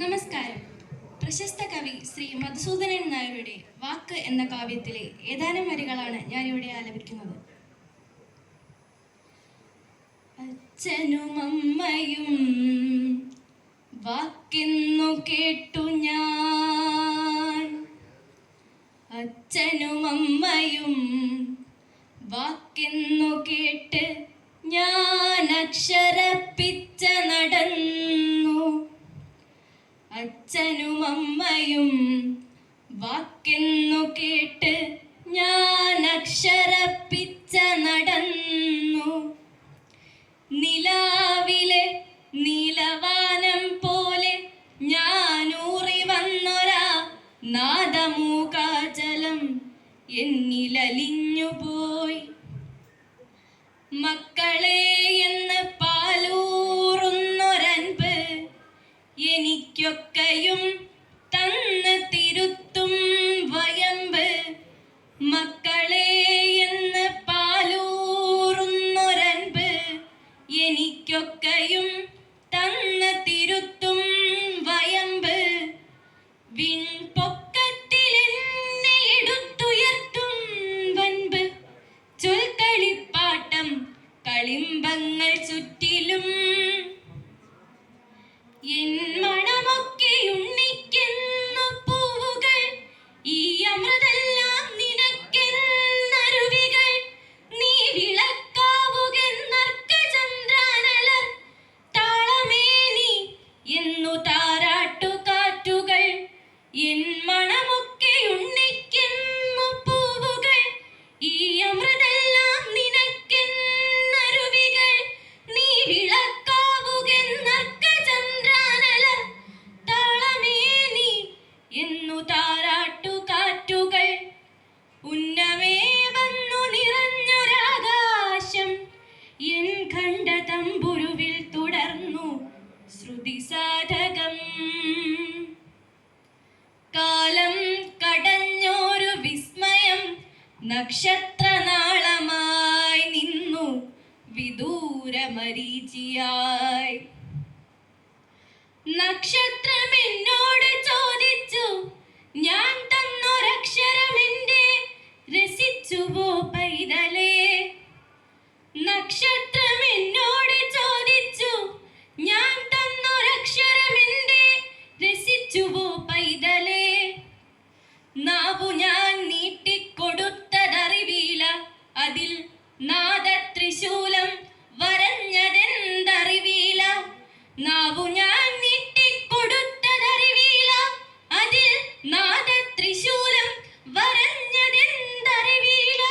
നമസ്കാരം. പ്രശസ്ത കവി ശ്രീ മധുസൂദനൻ നായരുടെ വാക്ക് എന്ന കാവ്യത്തിലെ ഏതാനും വരികളാണ് ഞാനിവിടെ ആലപിക്കുന്നത്. അച്ഛനും അമ്മയും വാക്കെന്നു കേട്ടു ഞാൻ, അച്ഛനും അമ്മയും വാക്കെന്നു കേട്ട് ഞാൻ അക്ഷരപ്പിച്ച നടന്നു. അച്ഛനും അമ്മയും വാക്കെന്നു കേട്ട് ഞാൻ അക്ഷരപ്പിച്ച നടന്നു. നിലാവിലെ നീലവാനം പോലെ ഞാനൂറി വന്നൊരാ നാദമൂകാചലം എന്നിലലിഞ്ഞുപോയി. മക്കളെ എന്ന് പാലൂറുന്നൊരൻപ് എനിക്കൊക്കെയും തന്ന് തിരുത്തും വയമ്പ്. മക്കളെ എന്ന് പാലൂറുന്നൊരൻപ് എനിക്കൊക്കെയും തന്ന് തിരുത്തും വയമ്പ്. വിൺപൊക്കത്തിൽ എന്നെ എടുത്തുയർത്തും വൻപ്. ചൊൽക്കളിപ്പാട്ടം കളിമ്പങ്ങൾ ചുറ്റിലും എൻ മണമൊക്കെ ഉണ്ണിക്കെന്നു പൂവുകൾ. ഈ അമൃതെല്ലാം നിനക്കെന്നരുവികൾ. നീ വിളക്കാവുകെന്നർക്കചന്ദ്രാനലർ താളമേനി എന്നു താരാട്ടുകാറ്റുകൾ. എൻ മണമൊക്കെ ഉണ്ണിക്കെന്നു പൂവുകൾ. ഈ അമൃതെല്ലാം നിനക്കെന്നരുവികൾ. നീ വിളക്കാവുകെന്നർക്കചന്ദ്രാനലർ താളമേനി എന്നു താരാട്ടുകാറ്റുകൾ. ഉന്നമേ വന്നു നിറഞ്ഞൊരാകാശം എൻ കണ്ട തമ്പുരുവിൽ തുടർന്നു ശ്രുതിസാധകം. കാലം കടഞ്ഞോരു വിസ്മയം നക്ഷത്രനാളമായി നിന്നു വിദൂരമരീചിയായി. നക്ഷത്രം എന്നോട് ചോദിച്ചു, ഞാൻ തന്നൊരക്ഷരമെന്റെ രസിച്ചുവോ പൈതലേ? നക്ഷത്രം എന്നോട് ചോദിച്ചു, ഞാൻ തന്നൊരക്ഷരമെന്റെ രസിച്ചുവോ പൈതലേ? നാവു ഞാൻ നീട്ടിക്കൊടുത്തതറിവീല, അതിൽ നാദത്രിശൂലം വരഞ്ഞതെന്തറിവീല. നാവു ഞാൻ നീട്ടിക്കൊടുത്തതറിവീല, അതിൽ നാദത്രിശൂലം വരഞ്ഞതെന്തറിവീല.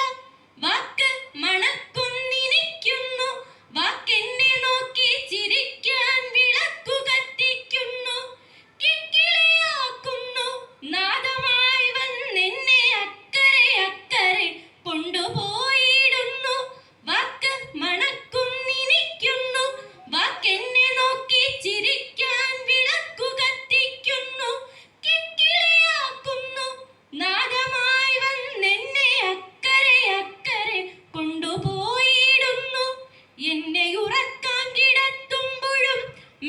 വാക്ക് മണക്കുന്നിനിക്കുന്നു, വാക്കെന്നെ നോക്കി ചിരിക്കാൻ വിളക്കു കത്തിക്കുന്നു. കിക്കിളിയാക്കുന്നു, നാദമായി വന്നെന്നെ അക്കരെ അക്കരെ കൊണ്ടുപോയിടുന്നു. വാക്ക് മണക്കുന്നിനിക്കുന്നു, വാക്കെന്നെ നോക്കി ചിരിക്കാൻ വിളക്കു കത്തിക്കുന്നു. കിക്കിളിയാക്കുന്നു, നാദമായി വന്നെന്നെ അക്കരെ അക്കരെ കൊണ്ടുപോയിടുന്നു. എന്നെ ഉറക്കാൻ കിടത്തുമ്പോഴും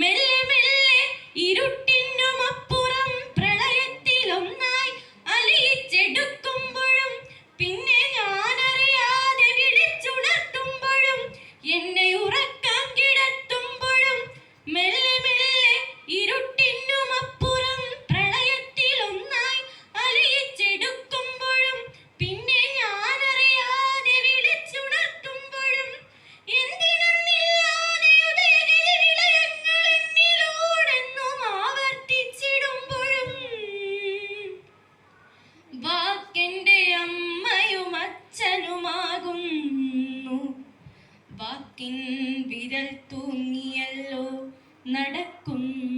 മെല്ലെ മെല്ലെ ഇരുട്ടിനുമപ്പുറം പ്രളയത്തിലൊന്നായി അലിയിച്ചെടുക്കുമ്പോഴും പിന്നെ ഞാനറിയാതെ വിളിച്ചുണർത്തുമ്പോഴും എന്നെ ഉറക്കാൻ കിടത്തുമ്പോഴും മെല്ലെ മെല്ലെ ഇരുട്ടിനുമപ്പുറം പ്രളയത്തിലൊന്നായി അലിയിച്ചെടുക്കുമ്പോഴും പിന്നെ ഞാനറിയാതെ വിളിച്ചുണർത്തുമ്പോഴും എന്തിനെന്നില്ലാതെ ഉദയഗിരി വിളയങ്ങൾ എന്നിലൂടെന്നും ആവർത്തിച്ചിടുമ്പോഴും വാക്കെന്റെ അമ്മയും അച്ഛനുമാകുന്നു. വാക്കിൻ വിരൽ തൂങ്ങിയല്ലോ നടക്കുന്നു.